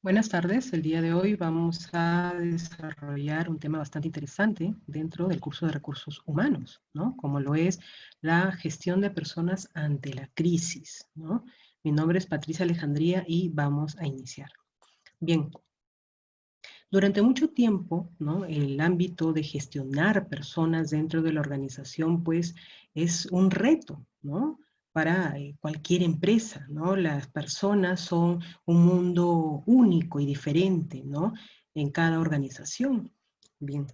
Buenas tardes, el día de hoy vamos a desarrollar un tema bastante interesante dentro del curso de recursos humanos, ¿no? Como lo es la gestión de personas ante la crisis, ¿no? Mi nombre es Patricia Alejandría y vamos a iniciar. Bien, durante mucho tiempo, ¿no? El ámbito de gestionar personas dentro de la organización, pues, es un reto, ¿no? Para cualquier empresa, ¿no? Las personas son un mundo único y diferente, ¿no? En cada organización. Bien,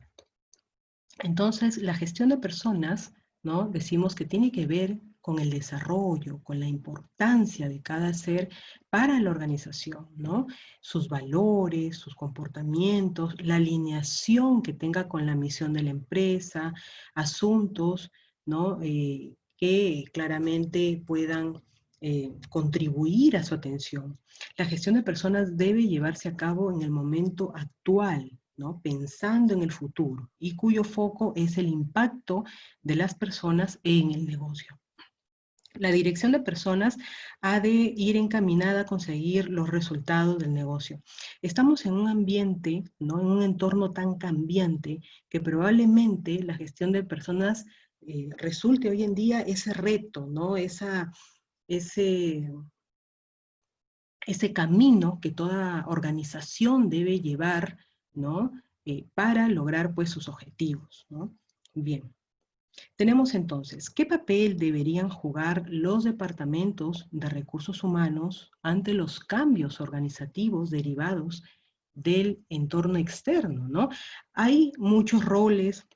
entonces, la gestión de personas, ¿no? Decimos que tiene que ver con el desarrollo, con la importancia de cada ser para la organización, ¿no? Sus valores, sus comportamientos, la alineación que tenga con la misión de la empresa, asuntos, ¿no? Que claramente puedan contribuir a su atención. La gestión de personas debe llevarse a cabo en el momento actual, ¿no? Pensando en el futuro, y cuyo foco es el impacto de las personas en el negocio. La dirección de personas ha de ir encaminada a conseguir los resultados del negocio. Estamos en un ambiente, ¿no? En un entorno tan cambiante que probablemente la gestión de personas resulte hoy en día ese reto, ¿no? Ese, ese camino que toda organización debe llevar, ¿no? Para lograr pues sus objetivos, ¿no? Bien, tenemos entonces, ¿qué papel deberían jugar los departamentos de recursos humanos ante los cambios organizativos derivados del entorno externo, ¿no? Hay muchos roles,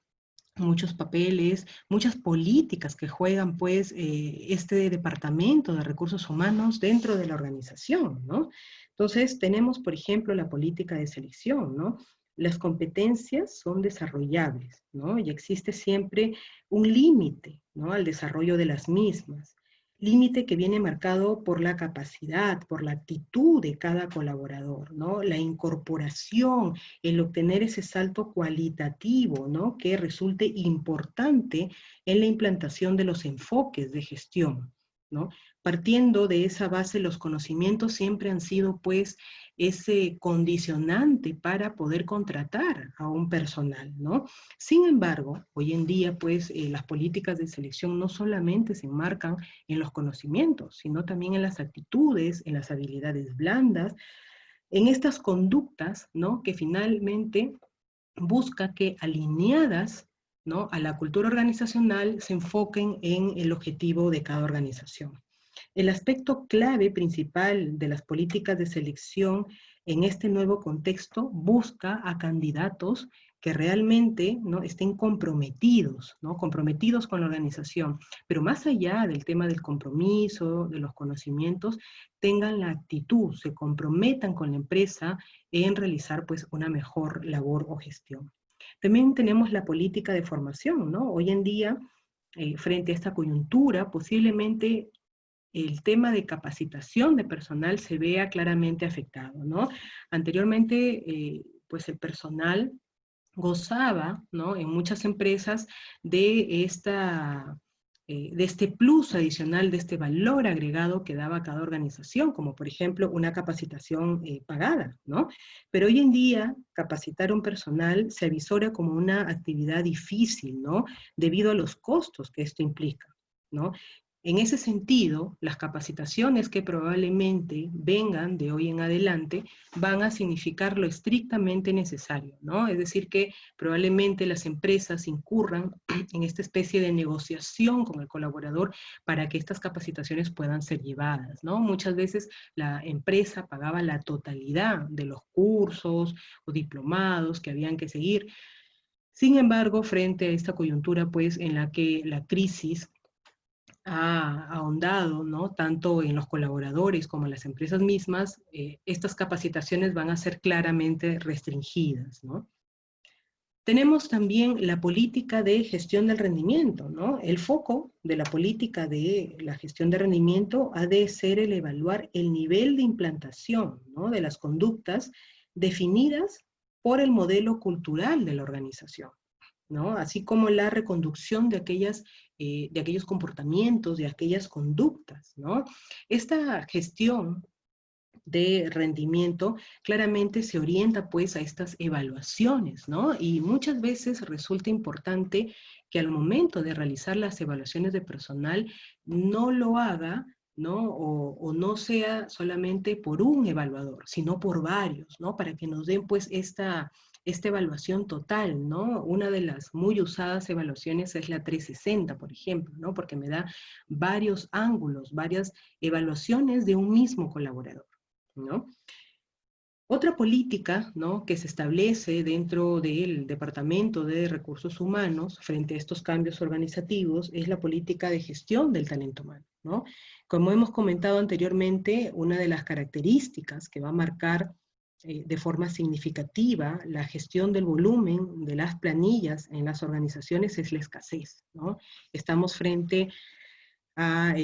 muchos papeles, muchas políticas que juegan pues este departamento de recursos humanos dentro de la organización, ¿no? Entonces tenemos, por ejemplo, la política de selección, ¿no? Las competencias son desarrollables, ¿no? Y existe siempre un límite, ¿no? Al desarrollo de las mismas. Límite que viene marcado por la capacidad, por la actitud de cada colaborador, ¿no? La incorporación, el obtener ese salto cualitativo, ¿no? Que resulte importante en la implantación de los enfoques de gestión, ¿no? Partiendo de esa base, los conocimientos siempre han sido, pues, ese condicionante para poder contratar a un personal, ¿no? Sin embargo, hoy en día, pues, las políticas de selección no solamente se enmarcan en los conocimientos, sino también en las actitudes, en las habilidades blandas, en estas conductas, ¿no? Que finalmente busca que alineadas, ¿no? A la cultura organizacional se enfoquen en el objetivo de cada organización. El aspecto clave principal de las políticas de selección en este nuevo contexto busca a candidatos que realmente, ¿no? Estén comprometidos, ¿no? Comprometidos con la organización, pero más allá del tema del compromiso, de los conocimientos, tengan la actitud, se comprometan con la empresa en realizar pues una mejor labor o gestión. También tenemos la política de formación, ¿no? Hoy en día, frente a esta coyuntura, posiblemente el tema de capacitación de personal se vea claramente afectado, ¿no? Anteriormente, pues el personal gozaba, ¿no? En muchas empresas de este plus adicional, de este valor agregado que daba cada organización, como por ejemplo una capacitación pagada, ¿no? Pero hoy en día capacitar un personal se avisora como una actividad difícil, ¿no? Debido a los costos que esto implica, ¿no? En ese sentido, las capacitaciones que probablemente vengan de hoy en adelante van a significar lo estrictamente necesario, ¿no? Es decir, que probablemente las empresas incurran en esta especie de negociación con el colaborador para que estas capacitaciones puedan ser llevadas, ¿no? Muchas veces la empresa pagaba la totalidad de los cursos o diplomados que habían que seguir. Sin embargo, frente a esta coyuntura, pues, en la que la crisis ha ahondado, ¿no? Tanto en los colaboradores como en las empresas mismas, estas capacitaciones van a ser claramente restringidas, ¿no? Tenemos también la política de gestión del rendimiento, ¿no? El foco de la política de la gestión de rendimiento ha de ser el evaluar el nivel de implantación, ¿no? De las conductas definidas por el modelo cultural de la organización, ¿no? Así como la reconducción de aquellos comportamientos, de aquellas conductas, ¿no? Esta gestión de rendimiento, claramente se orienta pues a estas evaluaciones, ¿no? Y muchas veces resulta importante que al momento de realizar las evaluaciones de personal no lo haga, ¿no? O no sea solamente por un evaluador, sino por varios, ¿no? Para que nos den pues esta evaluación total, ¿no? Una de las muy usadas evaluaciones es la 360, por ejemplo, ¿no? Porque me da varios ángulos, varias evaluaciones de un mismo colaborador, ¿no? Otra política, ¿no?, que se establece dentro del Departamento de Recursos Humanos frente a estos cambios organizativos es la política de gestión del talento humano, ¿no? Como hemos comentado anteriormente, una de las características que va a marcar de forma significativa la gestión del volumen de las planillas en las organizaciones es la escasez, ¿no? Estamos frente a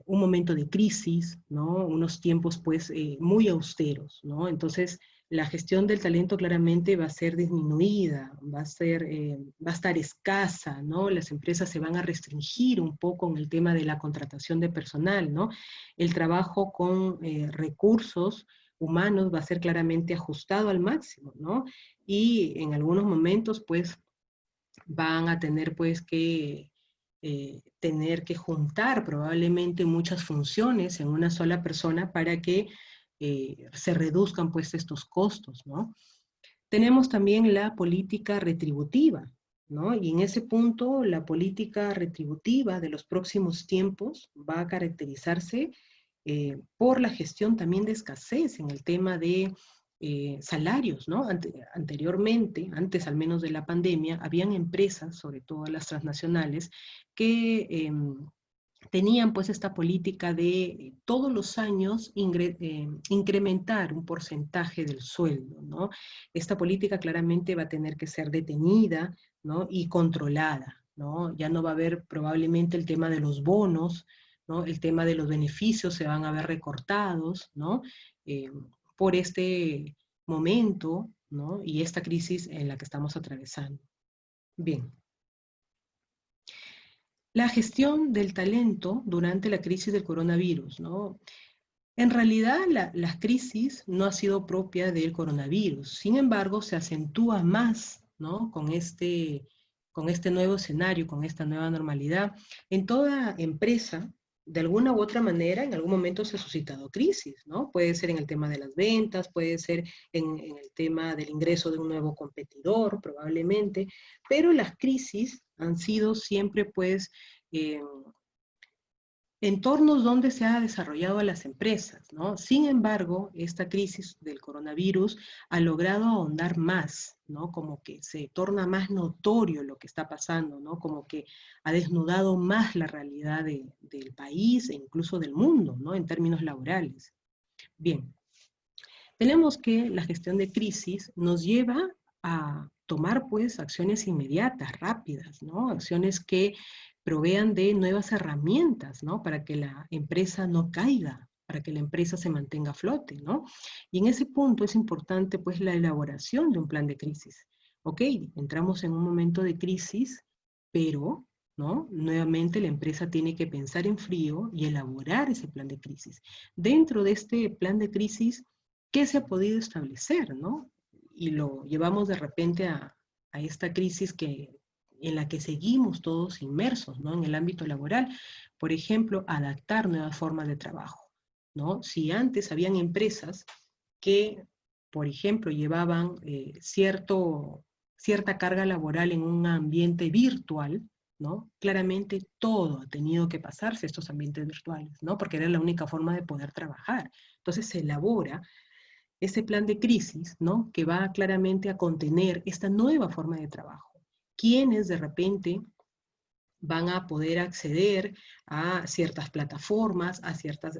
un momento de crisis, ¿no? Unos tiempos pues muy austeros, ¿no? Entonces la gestión del talento claramente va a ser disminuida, va a estar escasa, ¿no? Las empresas se van a restringir un poco en el tema de la contratación de personal, ¿no? El trabajo con recursos humanos va a ser claramente ajustado al máximo, ¿no? Y en algunos momentos pues van a tener pues que tener que juntar probablemente muchas funciones en una sola persona para que se reduzcan pues estos costos, ¿no? Tenemos también la política retributiva, ¿no? Y en ese punto la política retributiva de los próximos tiempos va a caracterizarse por la gestión también de escasez en el tema de salarios, ¿no? Anteriormente, antes al menos de la pandemia, habían empresas, sobre todo las transnacionales, que tenían pues esta política de todos los años incrementar un porcentaje del sueldo, ¿no? Esta política claramente va a tener que ser detenida, ¿no?, y controlada, ¿no? Ya no va a haber probablemente el tema de los bonos, ¿no? El tema de los beneficios se van a ver recortados, ¿no? Eh, por este momento, ¿no?, y esta crisis en la que estamos atravesando. Bien. La gestión del talento durante la crisis del coronavirus, ¿no? En realidad, la crisis no ha sido propia del coronavirus. Sin embargo, se acentúa más, ¿no?, con este nuevo escenario, con esta nueva normalidad. En toda empresa, de alguna u otra manera, en algún momento se ha suscitado crisis, ¿no? Puede ser en el tema de las ventas, puede ser en el tema del ingreso de un nuevo competidor, probablemente, pero las crisis han sido siempre, pues, eh, entornos donde se ha desarrollado a las empresas, ¿no? Sin embargo, esta crisis del coronavirus ha logrado ahondar más, ¿no? Como que se torna más notorio lo que está pasando, ¿no? Como que ha desnudado más la realidad del país e incluso del mundo, ¿no?, en términos laborales. Bien, tenemos que la gestión de crisis nos lleva a tomar pues acciones inmediatas, rápidas, ¿no? Acciones que provean de nuevas herramientas, ¿no? Para que la empresa no caiga, para que la empresa se mantenga a flote, ¿no? Y en ese punto es importante pues la elaboración de un plan de crisis. Ok, entramos en un momento de crisis, pero, ¿no?, nuevamente la empresa tiene que pensar en frío y elaborar ese plan de crisis. Dentro de este plan de crisis, ¿qué se ha podido establecer, ¿no? Y lo llevamos de repente a esta crisis en la que seguimos todos inmersos, ¿no?, en el ámbito laboral. Por ejemplo, adaptar nuevas formas de trabajo, ¿no? Si antes habían empresas que, por ejemplo, llevaban cierta carga laboral en un ambiente virtual, ¿no? Claramente todo ha tenido que pasarse a estos ambientes virtuales, ¿no? Porque era la única forma de poder trabajar. Entonces se elabora ese plan de crisis, ¿no?, que va claramente a contener esta nueva forma de trabajo. Quienes de repente van a poder acceder a ciertas plataformas, a ciertas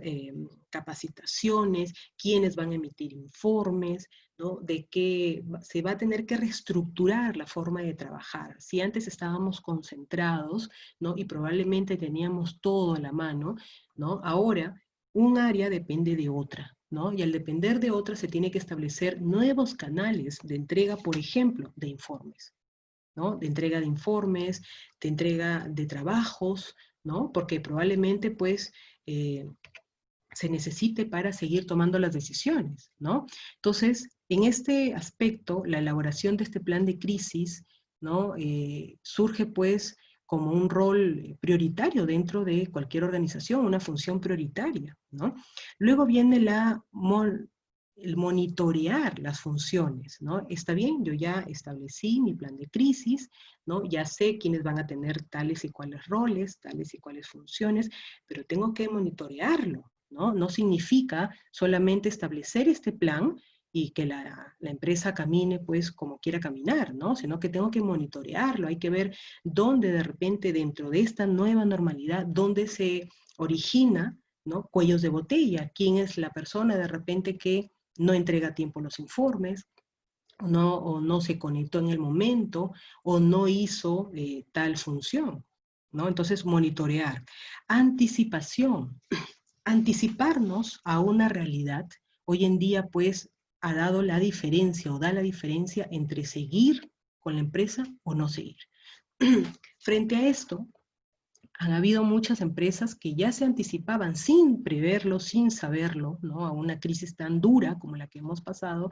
capacitaciones, quienes van a emitir informes, ¿no?, de que se va a tener que reestructurar la forma de trabajar. Si antes estábamos concentrados, ¿no?, y probablemente teníamos todo a la mano, ¿no?, ahora un área depende de otra, ¿no? Y al depender de otra se tiene que establecer nuevos canales de entrega, por ejemplo, de informes, ¿no? De entrega de informes, de entrega de trabajos, ¿no? Porque probablemente, pues, se necesite para seguir tomando las decisiones, ¿no? Entonces, en este aspecto, la elaboración de este plan de crisis, ¿no? Surge pues como un rol prioritario dentro de cualquier organización, una función prioritaria, ¿no? Luego viene el monitorear las funciones, ¿no? Está bien, yo ya establecí mi plan de crisis, ¿no? Ya sé quiénes van a tener tales y cuáles roles, tales y cuáles funciones, pero tengo que monitorearlo, ¿no? No significa solamente establecer este plan y que la empresa camine pues como quiera caminar, ¿no? Sino que tengo que monitorearlo, hay que ver dónde de repente dentro de esta nueva normalidad, dónde se origina, ¿no? Cuellos de botella, quién es la persona de repente que no entrega a tiempo los informes, o no se conectó en el momento, o no hizo tal función, ¿no? Entonces, monitorear. Anticipación. Anticiparnos a una realidad, hoy en día, pues, ha dado la diferencia, o da la diferencia entre seguir con la empresa o no seguir. Frente a esto, han habido muchas empresas que ya se anticipaban sin preverlo, sin saberlo, ¿no? A una crisis tan dura como la que hemos pasado,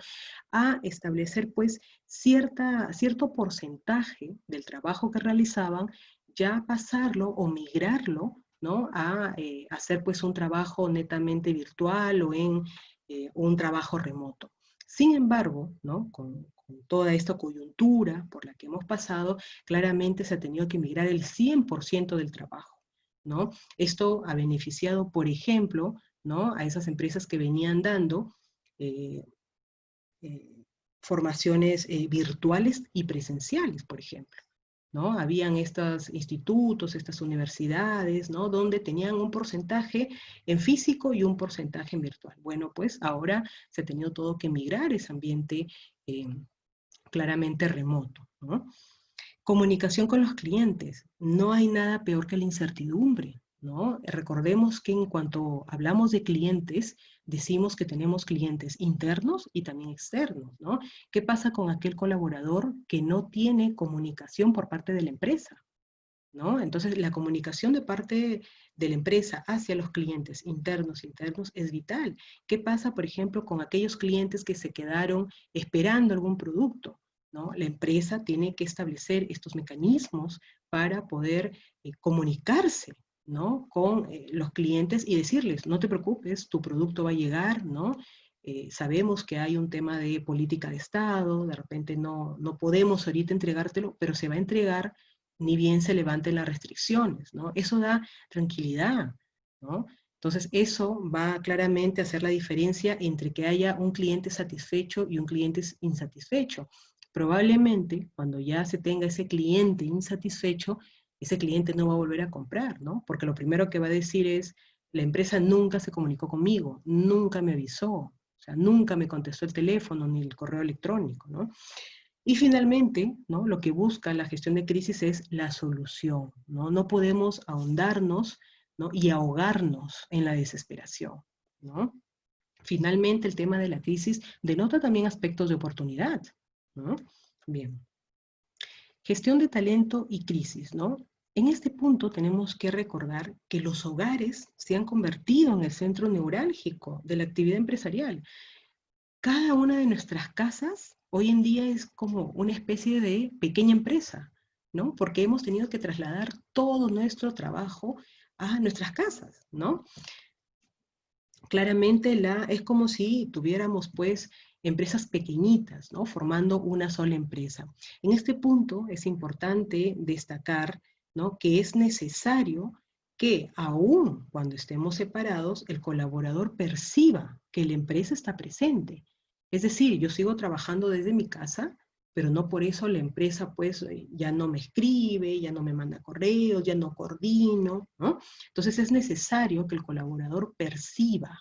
a establecer pues cierto porcentaje del trabajo que realizaban, ya pasarlo o migrarlo, ¿no? A hacer pues un trabajo netamente virtual o en un trabajo remoto. Sin embargo, ¿no? Con toda esta coyuntura por la que hemos pasado, claramente se ha tenido que migrar el 100% del trabajo, ¿no? Esto ha beneficiado, por ejemplo, ¿no? A esas empresas que venían dando eh, formaciones virtuales y presenciales, por ejemplo, ¿no? Habían estos institutos, estas universidades, ¿no? Donde tenían un porcentaje en físico y un porcentaje en virtual. Bueno, pues ahora se ha tenido todo que migrar ese ambiente eh, claramente remoto, ¿no? Comunicación con los clientes. No hay nada peor que la incertidumbre, ¿no? Recordemos que en cuanto hablamos de clientes, decimos que tenemos clientes internos y también externos, ¿no? ¿Qué pasa con aquel colaborador que no tiene comunicación por parte de la empresa? ¿No? Entonces, la comunicación de parte de la empresa hacia los clientes internos es vital. ¿Qué pasa, por ejemplo, con aquellos clientes que se quedaron esperando algún producto? ¿No? La empresa tiene que establecer estos mecanismos para poder comunicarse, ¿no? Con los clientes y decirles, no te preocupes, tu producto va a llegar, ¿no? Sabemos que hay un tema de política de Estado, de repente no podemos ahorita entregártelo, pero se va a entregar ni bien se levanten las restricciones, ¿no? Eso da tranquilidad, ¿no? Entonces, eso va claramente a hacer la diferencia entre que haya un cliente satisfecho y un cliente insatisfecho. Probablemente, cuando ya se tenga ese cliente insatisfecho, ese cliente no va a volver a comprar, ¿no? Porque lo primero que va a decir es, la empresa nunca se comunicó conmigo, nunca me avisó, o sea, nunca me contestó el teléfono ni el correo electrónico, ¿no? Y finalmente, ¿no? Lo que busca la gestión de crisis es la solución, ¿no? No podemos ahondarnos, ¿no? Y ahogarnos en la desesperación, ¿no? Finalmente, el tema de la crisis denota también aspectos de oportunidad, ¿no? Bien. Gestión de talento y crisis, ¿no? En este punto tenemos que recordar que los hogares se han convertido en el centro neurálgico de la actividad empresarial. Cada una de nuestras casas hoy en día es como una especie de pequeña empresa, ¿no? Porque hemos tenido que trasladar todo nuestro trabajo a nuestras casas, ¿no? Claramente es como si tuviéramos pues empresas pequeñitas, ¿no? Formando una sola empresa. En este punto es importante destacar, ¿no? Que es necesario que aún cuando estemos separados, el colaborador perciba que la empresa está presente. Es decir, yo sigo trabajando desde mi casa, pero no por eso la empresa pues ya no me escribe, ya no me manda correos, ya no coordino, ¿no? Entonces es necesario que el colaborador perciba,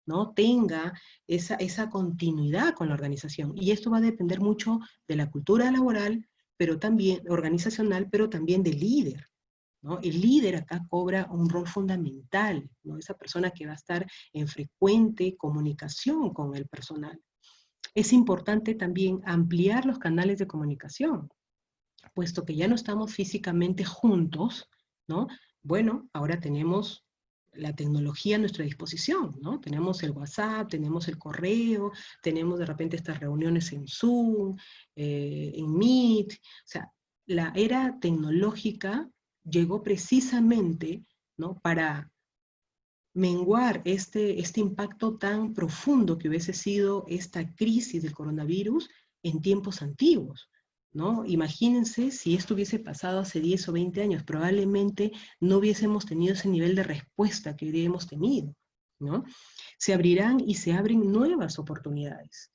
¿no? Tenga esa continuidad con la organización. Y esto va a depender mucho de la cultura laboral, pero también organizacional, pero también del líder, ¿no? El líder acá cobra un rol fundamental, ¿no? Esa persona que va a estar en frecuente comunicación con el personal. Es importante también ampliar los canales de comunicación, puesto que ya no estamos físicamente juntos, ¿no? Bueno, ahora tenemos la tecnología a nuestra disposición, ¿no? Tenemos el WhatsApp, tenemos el correo, tenemos de repente estas reuniones en Zoom, en Meet. O sea, la era tecnológica llegó precisamente, ¿no?, para menguar este impacto tan profundo que hubiese sido esta crisis del coronavirus en tiempos antiguos, ¿no? Imagínense si esto hubiese pasado hace 10 o 20 años, probablemente no hubiésemos tenido ese nivel de respuesta que hoy hemos tenido, ¿no? Se abrirán y se abren nuevas oportunidades.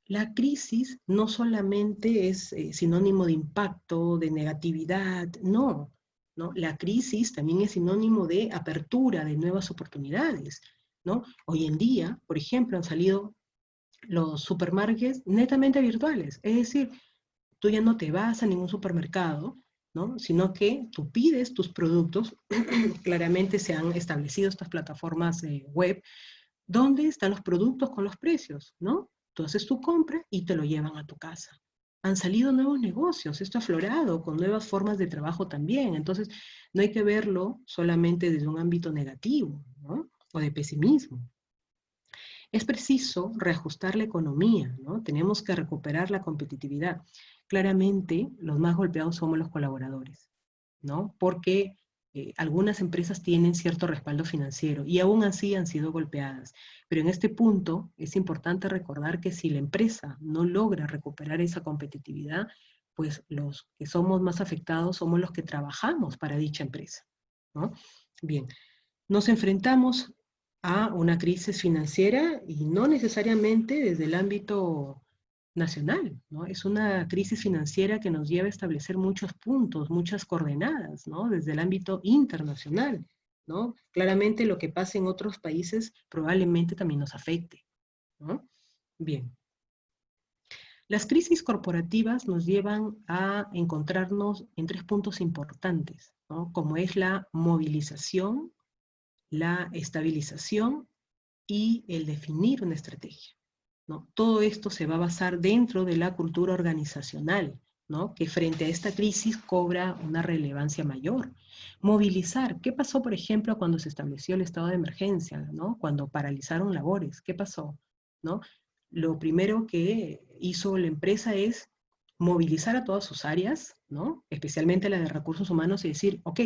La crisis no solamente es sinónimo de impacto, de negatividad, no, ¿no? La crisis también es sinónimo de apertura, de nuevas oportunidades, ¿no? Hoy en día, por ejemplo, han salido los supermarkets netamente virtuales, es decir, tú ya no te vas a ningún supermercado, ¿no?, sino que tú pides tus productos, claramente se han establecido estas plataformas web, ¿dónde están los productos con los precios, no? Tú haces tu compra y te lo llevan a tu casa. Han salido nuevos negocios, esto ha aflorado con nuevas formas de trabajo también. Entonces, no hay que verlo solamente desde un ámbito negativo, ¿no?, o de pesimismo. Es preciso reajustar la economía, ¿no? Tenemos que recuperar la competitividad. Claramente, los más golpeados somos los colaboradores, ¿no? Porque algunas empresas tienen cierto respaldo financiero y aún así han sido golpeadas. Pero en este punto es importante recordar que si la empresa no logra recuperar esa competitividad, pues los que somos más afectados somos los que trabajamos para dicha empresa, ¿no? Bien, nos enfrentamos a una crisis financiera y no necesariamente desde el ámbito nacional, ¿no? Es una crisis financiera que nos lleva a establecer muchos puntos, muchas coordenadas, ¿no?, desde el ámbito internacional, ¿no? Claramente lo que pasa en otros países probablemente también nos afecte, ¿no? Bien. Las crisis corporativas nos llevan a encontrarnos en 3 puntos importantes, ¿no?, como es la movilización, la estabilización y el definir una estrategia, ¿no? Todo esto se va a basar dentro de la cultura organizacional, ¿no?, que frente a esta crisis cobra una relevancia mayor. Movilizar. ¿Qué pasó, por ejemplo, cuando se estableció el estado de emergencia, ¿no?, cuando paralizaron labores? ¿Qué pasó, no? Lo primero que hizo la empresa es movilizar a todas sus áreas, ¿no?, especialmente la de recursos humanos, y decir, ok,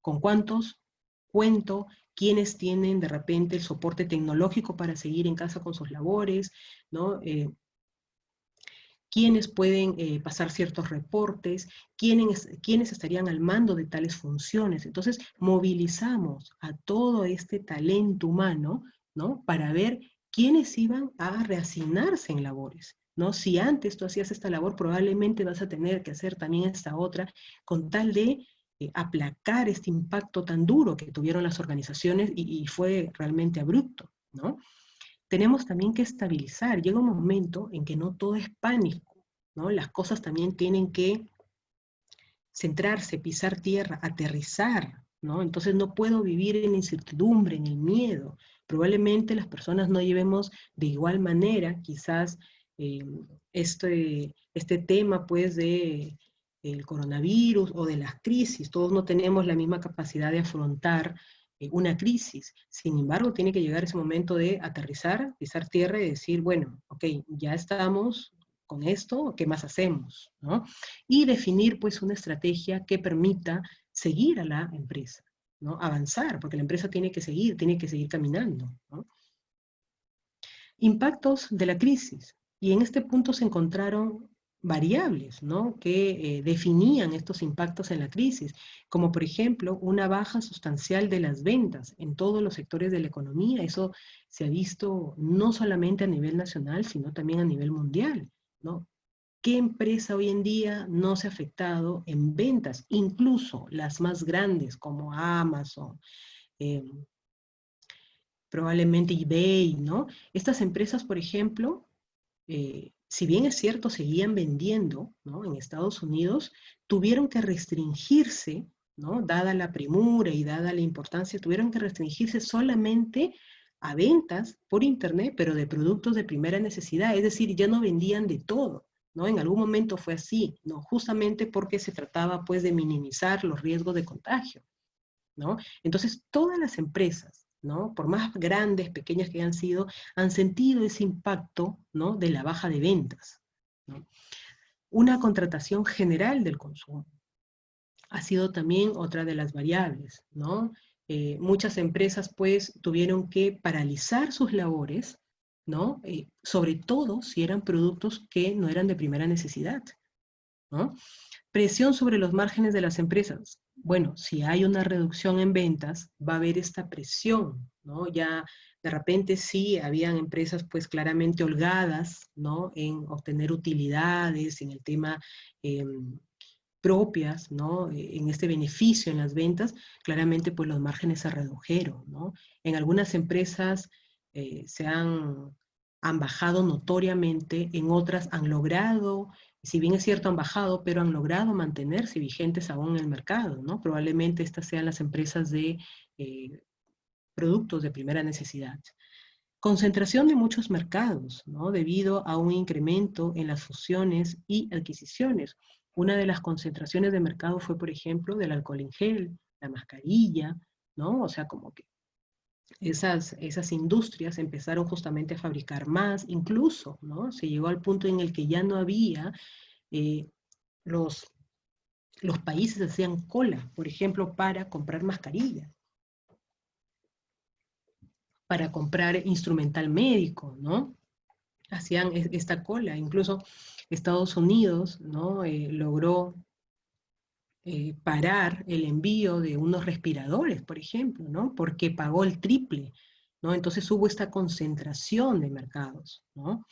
¿con cuántos cuento? ¿Quiénes tienen de repente el soporte tecnológico para seguir en casa con sus labores, ¿no? ¿Quiénes pueden pasar ciertos reportes? ¿Quiénes estarían al mando de tales funciones? Entonces, movilizamos a todo este talento humano, ¿no?, para ver quiénes iban a reasignarse en labores, ¿no? Si antes tú hacías esta labor, probablemente vas a tener que hacer también esta otra, con tal de aplacar este impacto tan duro que tuvieron las organizaciones y fue realmente abrupto, ¿no? Tenemos también que estabilizar. Llega un momento en que no todo es pánico, ¿no? Las cosas también tienen que centrarse, pisar tierra, aterrizar, ¿no? Entonces no puedo vivir en la incertidumbre, en el miedo. Probablemente las personas no llevemos de igual manera, quizás, eh, este tema, pues, de el coronavirus o de las crisis. Todos no tenemos la misma capacidad de afrontar una crisis. Sin embargo, tiene que llegar ese momento de aterrizar, pisar tierra y decir, bueno, ok, ya estamos con esto, ¿qué más hacemos?, ¿no? Y definir, pues, una estrategia que permita seguir a la empresa, ¿no? Avanzar, porque la empresa tiene que seguir caminando, ¿no? Impactos de la crisis. Y en este punto se encontraron variables, ¿no?, que definían estos impactos en la crisis, como por ejemplo una baja sustancial de las ventas en todos los sectores de la economía. Eso se ha visto no solamente a nivel nacional, sino también a nivel mundial, ¿no? ¿Qué empresa hoy en día no se ha afectado en ventas? Incluso las más grandes como Amazon, eh, probablemente eBay, ¿no? Estas empresas, por ejemplo, si bien es cierto, seguían vendiendo, ¿no?, en Estados Unidos, tuvieron que restringirse, ¿no?, dada la premura y dada la importancia, tuvieron que restringirse solamente a ventas por Internet, pero de productos de primera necesidad, es decir, ya no vendían de todo, ¿no? En algún momento fue así, ¿no?, justamente porque se trataba, pues, de minimizar los riesgos de contagio, ¿no? Entonces, todas las empresas ¿no? Por más grandes, pequeñas que hayan sido, han sentido ese impacto, ¿no? De la baja de ventas, ¿no? Una contratación general del consumo ha sido también otra de las variables, ¿no? Muchas empresas pues tuvieron que paralizar sus labores, ¿no? Sobre todo si eran productos que no eran de primera necesidad, ¿no? Presión sobre los márgenes de las empresas. Bueno, si hay una reducción en ventas, va a haber esta presión, ¿no? Ya de repente sí habían empresas pues claramente holgadas, ¿no? En obtener utilidades, en el tema propias, ¿no? En este beneficio en las ventas, claramente pues los márgenes se redujeron, ¿no? En algunas empresas han bajado notoriamente, en otras han logrado, si bien es cierto han bajado, pero han logrado mantenerse vigentes aún en el mercado, ¿no? Probablemente estas sean las empresas de productos de primera necesidad. Concentración de muchos mercados, ¿no? Debido a un incremento en las fusiones y adquisiciones. Una de las concentraciones de mercado fue, por ejemplo, del alcohol en gel, la mascarilla, ¿no? O sea, como que esas industrias empezaron justamente a fabricar más, incluso, ¿no? Se llegó al punto en el que ya no había, eh, los, los países hacían cola, por ejemplo, para comprar mascarillas, para comprar instrumental médico, ¿no? Hacían esta cola. Incluso Estados Unidos, ¿no? Logró parar el envío de unos respiradores, por ejemplo, ¿no? Porque pagó el triple, ¿no? Entonces hubo esta concentración de mercados, ¿no?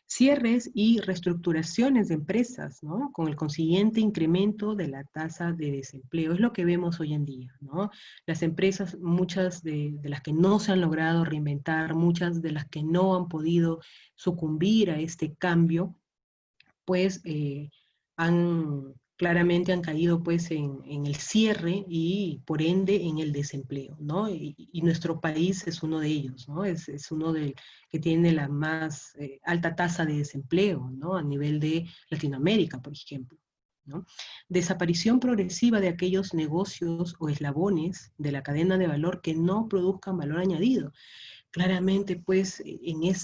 Cierres y reestructuraciones de empresas, ¿no? Con el consiguiente incremento de la tasa de desempleo. Es lo que vemos hoy en día, ¿no? Las empresas, muchas de las que no se han logrado reinventar, muchas de las que no han podido sucumbir a este cambio, pues claramente han caído pues en el cierre y por ende en el desempleo, ¿no? Y nuestro país es uno de ellos, ¿no? Es uno que tiene la más alta tasa de desempleo, ¿no? A nivel de Latinoamérica, por ejemplo, ¿no? Desaparición progresiva de aquellos negocios o eslabones de la cadena de valor que no produzcan valor añadido. Claramente, pues,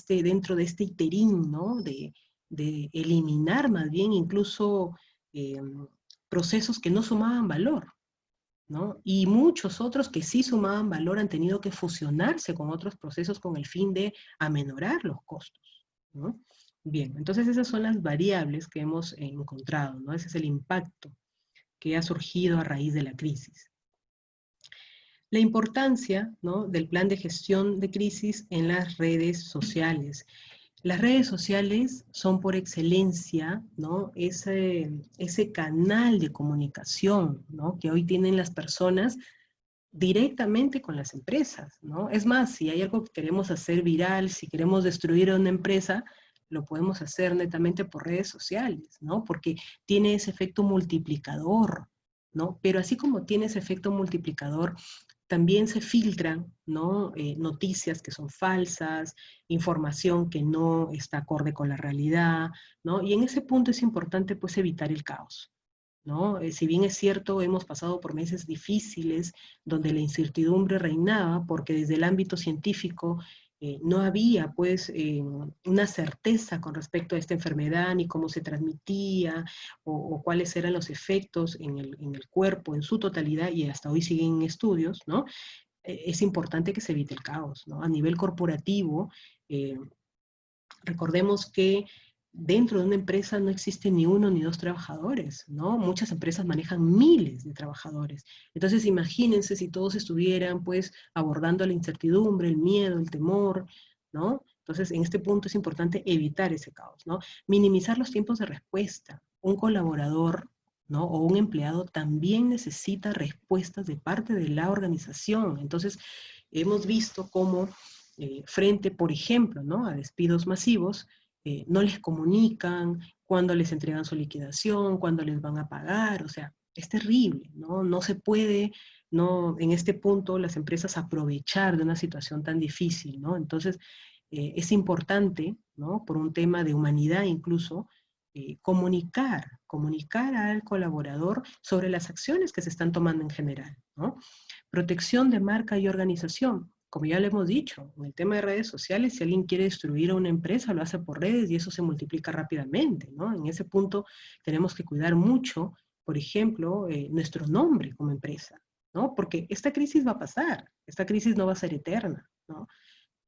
dentro de este iterín, ¿no? De eliminar más bien incluso eh, procesos que no sumaban valor, ¿no? Y muchos otros que sí sumaban valor han tenido que fusionarse con otros procesos con el fin de amenorar los costos, ¿no? Bien, entonces esas son las variables que hemos encontrado, ¿no? Ese es el impacto que ha surgido a raíz de la crisis. La importancia, ¿no? Del plan de gestión de crisis en las redes sociales. Las redes sociales son por excelencia, ¿no? Ese canal de comunicación, ¿no? Que hoy tienen las personas directamente con las empresas, ¿no? Es más, si hay algo que queremos hacer viral, si queremos destruir a una empresa, lo podemos hacer netamente por redes sociales, ¿no? Porque tiene ese efecto multiplicador, ¿no? Pero así como tiene ese efecto multiplicador, también se filtran, ¿no? Noticias que son falsas, información que no está acorde con la realidad, ¿no? Y en ese punto es importante pues evitar el caos, ¿no? Si bien es cierto, hemos pasado por meses difíciles donde la incertidumbre reinaba porque desde el ámbito científico no había pues una certeza con respecto a esta enfermedad, ni cómo se transmitía o cuáles eran los efectos en el cuerpo en su totalidad, y hasta hoy siguen estudios, ¿no? Es importante que se evite el caos, ¿no? A nivel corporativo, eh, recordemos que dentro de una empresa no existe ni uno ni dos trabajadores, ¿no? Muchas empresas manejan miles de trabajadores. Entonces, imagínense si todos estuvieran, pues, abordando la incertidumbre, el miedo, el temor, ¿no? Entonces, en este punto es importante evitar ese caos, ¿no? Minimizar los tiempos de respuesta. Un colaborador, ¿no? O un empleado también necesita respuestas de parte de la organización. Entonces, hemos visto cómo frente, por ejemplo, ¿no? A despidos masivos, no les comunican cuándo les entregan su liquidación, cuándo les van a pagar, o sea, es terrible, ¿no? No se puede, no, en este punto, las empresas aprovechar de una situación tan difícil, ¿no? Entonces, es importante, ¿no? Por un tema de humanidad incluso, comunicar al colaborador sobre las acciones que se están tomando en general, ¿no? Protección de marca y organización. como ya le hemos dicho, en el tema de redes sociales, si alguien quiere destruir a una empresa, lo hace por redes y eso se multiplica rápidamente, ¿no? En ese punto tenemos que cuidar mucho, por ejemplo, nuestro nombre como empresa, ¿no? Porque esta crisis va a pasar, esta crisis no va a ser eterna, ¿no?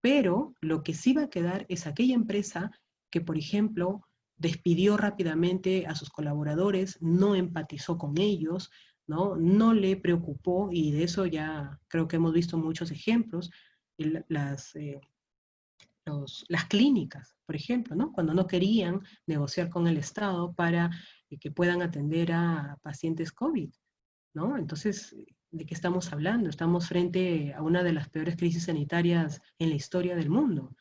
Pero lo que sí va a quedar es aquella empresa que, por ejemplo, despidió rápidamente a sus colaboradores, no empatizó con ellos, ¿no? No le preocupó, y de eso ya creo que hemos visto muchos ejemplos, las clínicas, por ejemplo, ¿no? Cuando no querían negociar con el Estado para que puedan atender a pacientes COVID, ¿no? Entonces, ¿de qué estamos hablando? Estamos frente a una de las peores crisis sanitarias en la historia del mundo,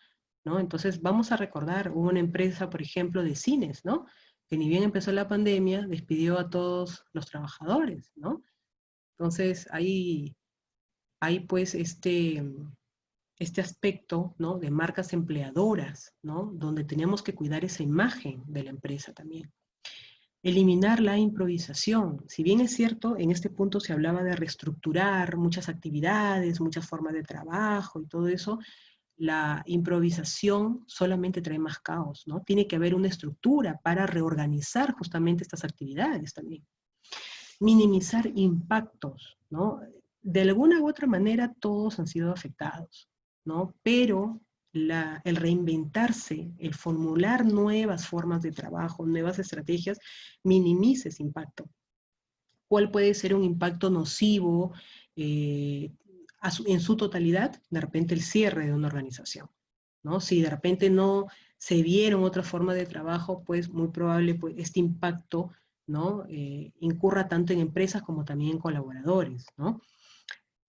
¿no? Entonces, vamos a recordar, hubo una empresa, por ejemplo, de cines, ¿no? Que ni bien empezó la pandemia, despidió a todos los trabajadores, ¿no? Entonces, hay pues este aspecto, ¿no? De marcas empleadoras, ¿no? Donde tenemos que cuidar esa imagen de la empresa también. Eliminar la improvisación. Si bien es cierto, en este punto se hablaba de reestructurar muchas actividades, muchas formas de trabajo y todo eso, la improvisación solamente trae más caos, ¿no? Tiene que haber una estructura para reorganizar justamente estas actividades también. Minimizar impactos, ¿no? De alguna u otra manera todos han sido afectados, ¿no? Pero el reinventarse, el formular nuevas formas de trabajo, nuevas estrategias, minimiza ese impacto. ¿Cuál puede ser un impacto nocivo en su totalidad? De repente el cierre de una organización, ¿no? Si de repente no se vieron otra forma de trabajo, pues muy probable pues, este impacto, ¿no? Incurra tanto en empresas como también en colaboradores, ¿no?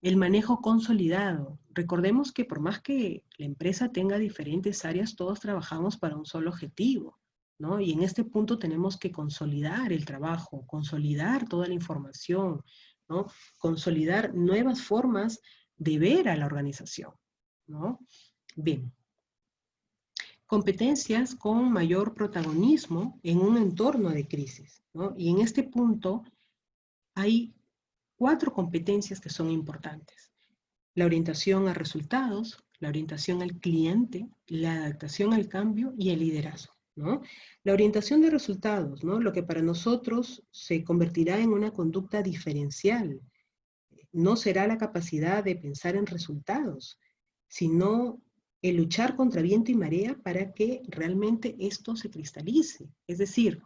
El manejo consolidado. Recordemos que por más que la empresa tenga diferentes áreas, todos trabajamos para un solo objetivo, ¿no? Y en este punto tenemos que consolidar el trabajo, consolidar toda la información, ¿no? Consolidar nuevas formas de ver a la organización, ¿no? Bien. Competencias con mayor protagonismo en un entorno de crisis, ¿no? Y en este punto hay 4 competencias que son importantes. La orientación a resultados, la orientación al cliente, la adaptación al cambio y el liderazgo, ¿no? La orientación de resultados, ¿no? Lo que para nosotros se convertirá en una conducta diferencial. No será la capacidad de pensar en resultados, sino el luchar contra viento y marea para que realmente esto se cristalice. Es decir,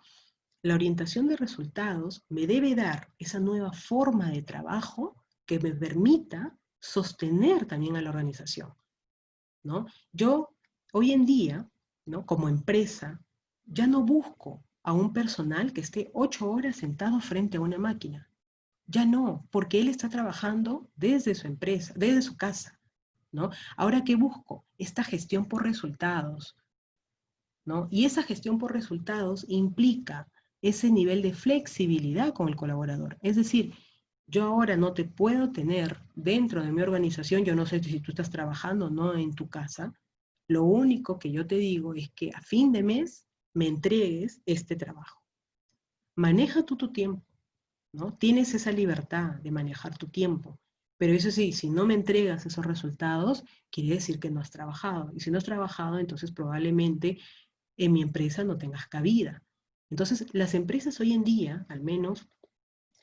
la orientación de resultados me debe dar esa nueva forma de trabajo que me permita sostener también a la organización, ¿no? Yo hoy en día, ¿no? Como empresa, ya no busco a un personal que esté 8 horas sentado frente a una máquina. Ya no, porque él está trabajando desde su empresa, desde su casa, ¿no? Ahora, ¿qué busco? Esta gestión por resultados, ¿no? Y esa gestión por resultados implica ese nivel de flexibilidad con el colaborador. Es decir, yo ahora no te puedo tener dentro de mi organización, yo no sé si tú estás trabajando o no en tu casa, lo único que yo te digo es que a fin de mes me entregues este trabajo. Maneja tú tu tiempo, ¿no? Tienes esa libertad de manejar tu tiempo. Pero eso sí, si no me entregas esos resultados, quiere decir que no has trabajado. Y si no has trabajado, entonces probablemente en mi empresa no tengas cabida. Entonces, las empresas hoy en día, al menos,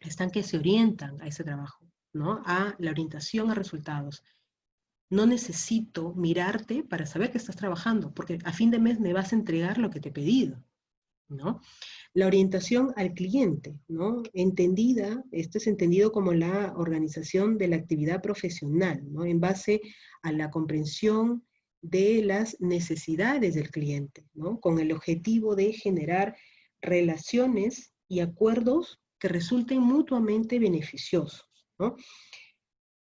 están que se orientan a ese trabajo, ¿no? A la orientación a resultados. No necesito mirarte para saber que estás trabajando, porque a fin de mes me vas a entregar lo que te he pedido, ¿no? La orientación al cliente, ¿no? Entendida, esto es entendido como la organización de la actividad profesional, ¿no? En base a la comprensión de las necesidades del cliente, ¿no? Con el objetivo de generar relaciones y acuerdos que resulten mutuamente beneficiosos, ¿no?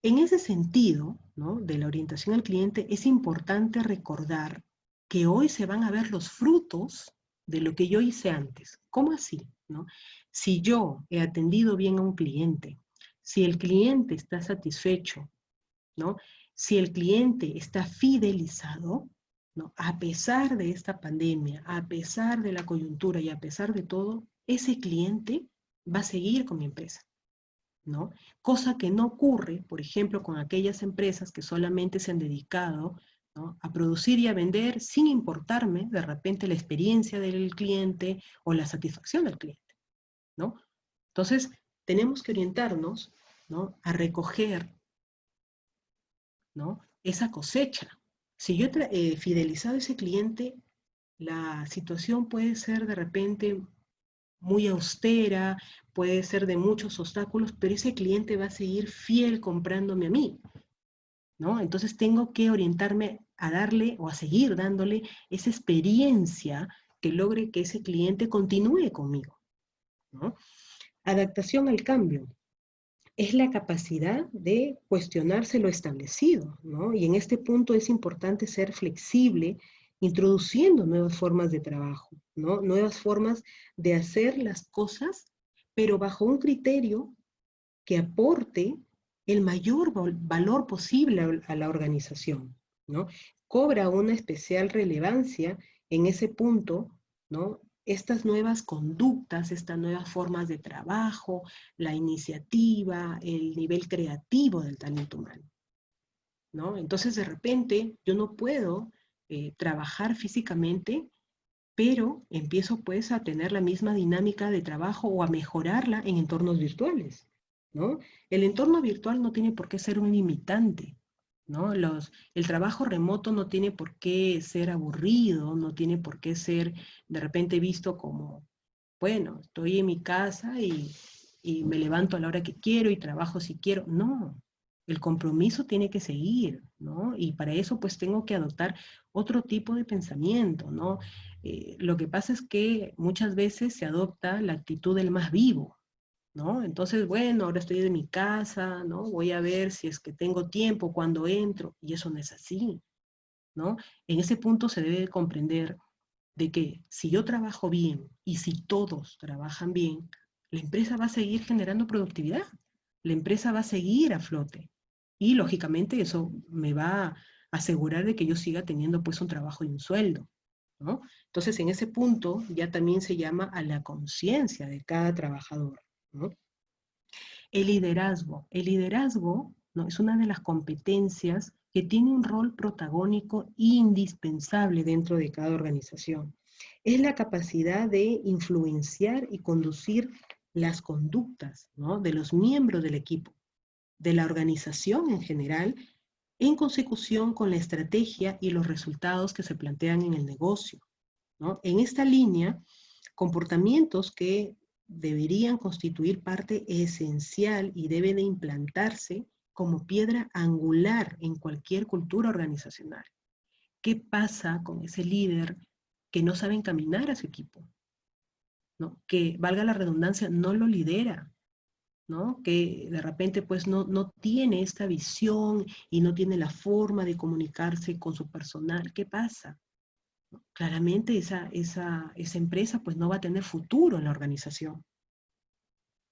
En ese sentido, ¿no? De la orientación al cliente, es importante recordar que hoy se van a ver los frutos de lo que yo hice antes. ¿Cómo así? ¿No? Si yo he atendido bien a un cliente, si el cliente está satisfecho, ¿no? Si el cliente está fidelizado, ¿no? A pesar de esta pandemia, a pesar de la coyuntura y a pesar de todo, ese cliente va a seguir con mi empresa. ¿no? Cosa que no ocurre, por ejemplo, con aquellas empresas que solamente se han dedicado, ¿no?, a producir y a vender sin importarme de repente la experiencia del cliente o la satisfacción del cliente, ¿no? Entonces, tenemos que orientarnos, ¿no?, a recoger, ¿no?, esa cosecha. Si yo he fidelizado a ese cliente, la situación puede ser de repente muy austera, puede ser de muchos obstáculos, pero ese cliente va a seguir fiel comprándome a mí, ¿no? Entonces tengo que orientarme a darle o a seguir dándole esa experiencia que logre que ese cliente continúe conmigo, ¿no? Adaptación al cambio es la capacidad de cuestionarse lo establecido, ¿no? Y en este punto es importante ser flexible, introduciendo nuevas formas de trabajo, ¿no? Nuevas formas de hacer las cosas, pero bajo un criterio que aporte el mayor valor posible a la organización, ¿no? Cobra una especial relevancia en ese punto, ¿no?, estas nuevas conductas, estas nuevas formas de trabajo, la iniciativa, el nivel creativo del talento humano, ¿no? Entonces, de repente, yo no puedo trabajar físicamente, pero empiezo pues a tener la misma dinámica de trabajo o a mejorarla en entornos virtuales, ¿no? El entorno virtual no tiene por qué ser un limitante, ¿no? El trabajo remoto no tiene por qué ser aburrido, no tiene por qué ser de repente visto como, bueno, estoy en mi casa y me levanto a la hora que quiero y trabajo si quiero. No, el compromiso tiene que seguir, ¿no? Y para eso pues tengo que adoptar otro tipo de pensamiento, ¿no? Lo que pasa es que muchas veces se adopta la actitud del más vivo, ¿no? Entonces, bueno, ahora estoy en mi casa, ¿no? Voy a ver si es que tengo tiempo cuando entro, y eso no es así, ¿no? En ese punto se debe comprender de que si yo trabajo bien y si todos trabajan bien, la empresa va a seguir generando productividad, la empresa va a seguir a flote y lógicamente eso me va a asegurar de que yo siga teniendo pues un trabajo y un sueldo, ¿no? Entonces en ese punto ya también se llama a la conciencia de cada trabajador, ¿no? El liderazgo, ¿no?, es una de las competencias que tiene un rol protagónico indispensable dentro de cada organización. Es la capacidad de influenciar y conducir las conductas, ¿no?, de los miembros del equipo, de la organización en general, en consecución con la estrategia y los resultados que se plantean en el negocio, ¿no? En esta línea, comportamientos que deberían constituir parte esencial y debe de implantarse como piedra angular en cualquier cultura organizacional. ¿Qué pasa con ese líder que no sabe encaminar a su equipo, ¿no?, que, valga la redundancia, no lo lidera, ¿no?, que de repente pues no tiene esta visión y no tiene la forma de comunicarse con su personal? ¿Qué pasa? Claramente esa empresa pues no va a tener futuro en la organización,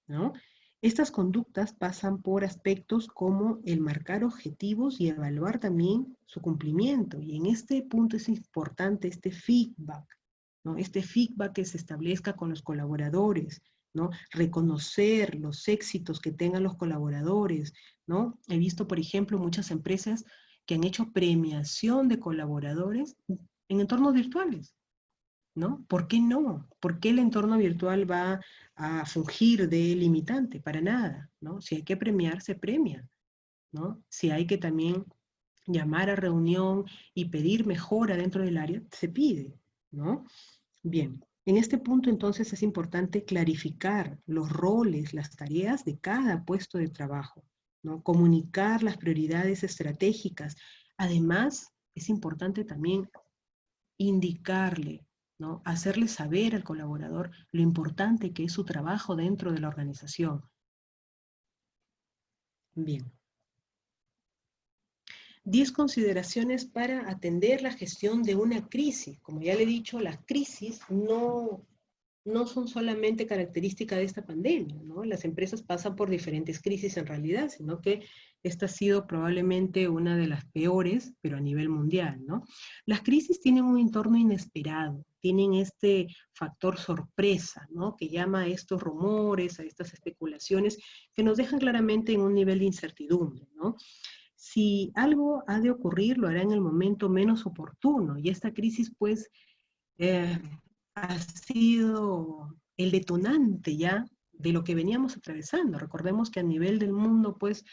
¿no? Estas conductas pasan por aspectos como el marcar objetivos y evaluar también su cumplimiento. Y en este punto es importante este feedback, ¿no? Este feedback que se establezca con los colaboradores, ¿no? Reconocer los éxitos que tengan los colaboradores, ¿no? He visto, por ejemplo, muchas empresas que han hecho premiación de colaboradores en entornos virtuales, ¿no? ¿Por qué no? ¿Por qué el entorno virtual va a fungir de limitante? Para nada, ¿no? Si hay que premiar, se premia, ¿no? Si hay que también llamar a reunión y pedir mejora dentro del área, se pide, ¿no? Bien, en este punto entonces es importante clarificar los roles, las tareas de cada puesto de trabajo, ¿no? Comunicar las prioridades estratégicas. Además, es importante también indicarle, ¿no?, hacerle saber al colaborador lo importante que es su trabajo dentro de la organización. Bien. 10 consideraciones para atender la gestión de una crisis. Como ya le he dicho, las crisis no son solamente características de esta pandemia, ¿no? Las empresas pasan por diferentes crisis en realidad, sino que Esta ha sido probablemente una de las peores, pero a nivel mundial, ¿no? Las crisis tienen un entorno inesperado, tienen este factor sorpresa, ¿no? Que llama a estos rumores, a estas especulaciones, que nos dejan claramente en un nivel de incertidumbre, ¿no? Si algo ha de ocurrir, lo hará en el momento menos oportuno, y esta crisis, pues, eh, ha sido el detonante ya de lo que veníamos atravesando. Recordemos que a nivel del mundo, pues,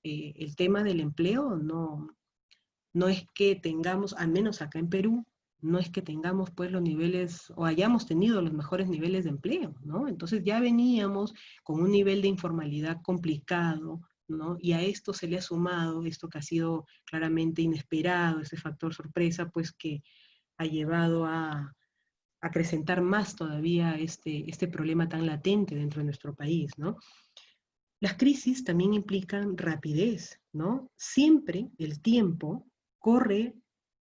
el tema del empleo no es que tengamos, al menos acá en Perú, no es que tengamos pues los niveles o hayamos tenido los mejores niveles de empleo, ¿no? Entonces ya veníamos con un nivel de informalidad complicado, ¿no? Y a esto se le ha sumado esto que ha sido claramente inesperado, ese factor sorpresa, pues que ha llevado a acrecentar más todavía este problema tan latente dentro de nuestro país, ¿no? Las crisis también implican rapidez, ¿no? Siempre el tiempo corre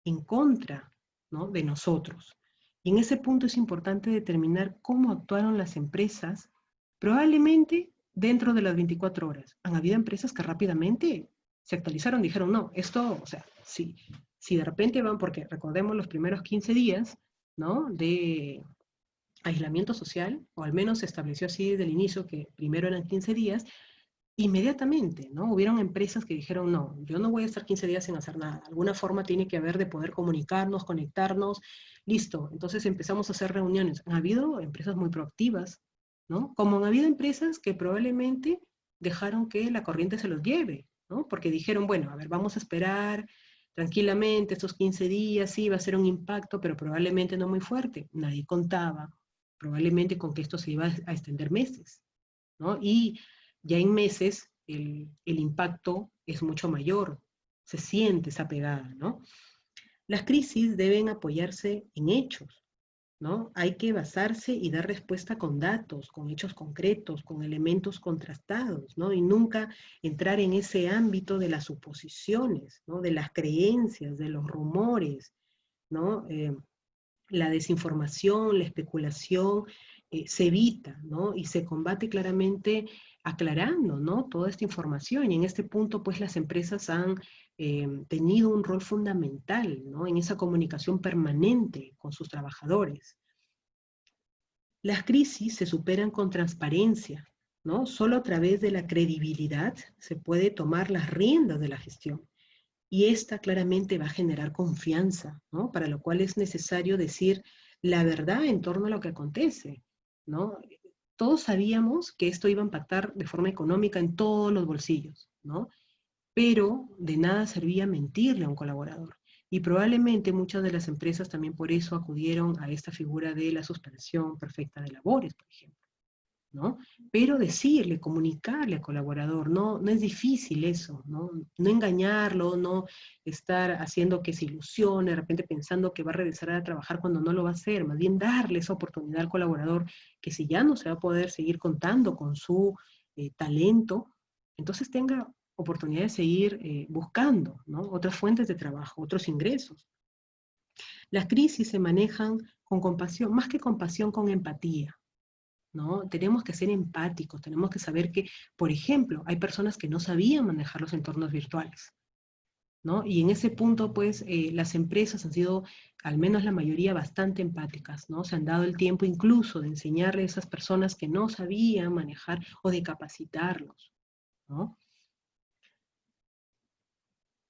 en contra, ¿no?, de nosotros. Y en ese punto es importante determinar cómo actuaron las empresas, probablemente dentro de las 24 horas. Han habido empresas que rápidamente se actualizaron, dijeron, no, esto, o sea, si de repente van, porque recordemos los primeros 15 días, ¿no?, de aislamiento social, o al menos se estableció así desde el inicio, que primero eran 15 días, inmediatamente, ¿no? Hubieron empresas que dijeron, no, yo no voy a estar 15 días sin hacer nada. Alguna forma tiene que haber de poder comunicarnos, conectarnos. Listo. Entonces empezamos a hacer reuniones. Ha habido empresas muy proactivas, ¿no? Como han habido empresas que probablemente dejaron que la corriente se los lleve, ¿no? Porque dijeron, bueno, a ver, vamos a esperar tranquilamente estos 15 días, sí, va a ser un impacto, pero probablemente no muy fuerte. Nadie contaba probablemente con que esto se iba a extender meses, ¿no? Y ya en meses el impacto es mucho mayor, se siente esa pegada, ¿no? Las crisis deben apoyarse en hechos, ¿no? Hay que basarse y dar respuesta con datos, con hechos concretos, con elementos contrastados, ¿no? Y nunca entrar en ese ámbito de las suposiciones, ¿no? De las creencias, de los rumores, ¿no? La desinformación, la especulación, se evita, ¿no? Y se combate claramente aclarando, ¿no?, toda esta información. Y en este punto, pues, las empresas han tenido un rol fundamental, ¿no?, en esa comunicación permanente con sus trabajadores. Las crisis se superan con transparencia, ¿no? Solo a través de la credibilidad se puede tomar las riendas de la gestión. Y esta claramente va a generar confianza, ¿no? Para lo cual es necesario decir la verdad en torno a lo que acontece, ¿no? Todos sabíamos que esto iba a impactar de forma económica en todos los bolsillos, ¿no? Pero de nada servía mentirle a un colaborador. Y probablemente muchas de las empresas también por eso acudieron a esta figura de la suspensión perfecta de labores, por ejemplo, ¿no? Pero decirle, comunicarle al colaborador, no es difícil eso, ¿no? No engañarlo, no estar haciendo que se ilusione, de repente pensando que va a regresar a trabajar cuando no lo va a hacer, más bien darle esa oportunidad al colaborador que si ya no se va a poder seguir contando con su talento, entonces tenga oportunidad de seguir buscando, ¿no?, otras fuentes de trabajo, otros ingresos. Las crisis se manejan con compasión, más que compasión, con empatía, ¿no? Tenemos que ser empáticos, tenemos que saber que, por ejemplo, hay personas que no sabían manejar los entornos virtuales, ¿no? Y en ese punto, pues, las empresas han sido, al menos la mayoría, bastante empáticas, ¿no? Se han dado el tiempo incluso de enseñarle a esas personas que no sabían manejar o de capacitarlos, ¿no?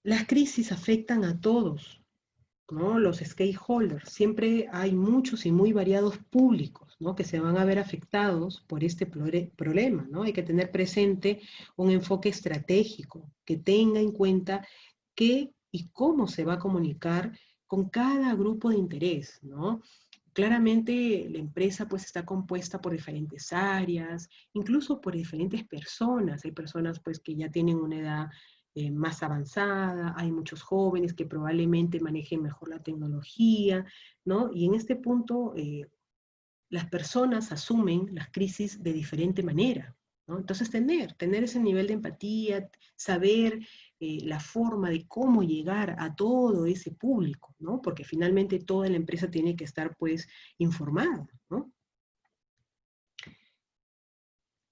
Las crisis afectan a todos, ¿no? Los stakeholders. Siempre hay muchos y muy variados públicos, ¿no?, que se van a ver afectados por este problema, ¿no? Hay que tener presente un enfoque estratégico que tenga en cuenta qué y cómo se va a comunicar con cada grupo de interés, ¿no? Claramente la empresa pues está compuesta por diferentes áreas, incluso por diferentes personas. Hay personas pues que ya tienen una edad más avanzada, hay muchos jóvenes que probablemente manejen mejor la tecnología, ¿no? Y en este punto las personas asumen las crisis de diferente manera, ¿no? Entonces tener ese nivel de empatía, saber la forma de cómo llegar a todo ese público, ¿no? Porque finalmente toda la empresa tiene que estar pues informada, ¿no?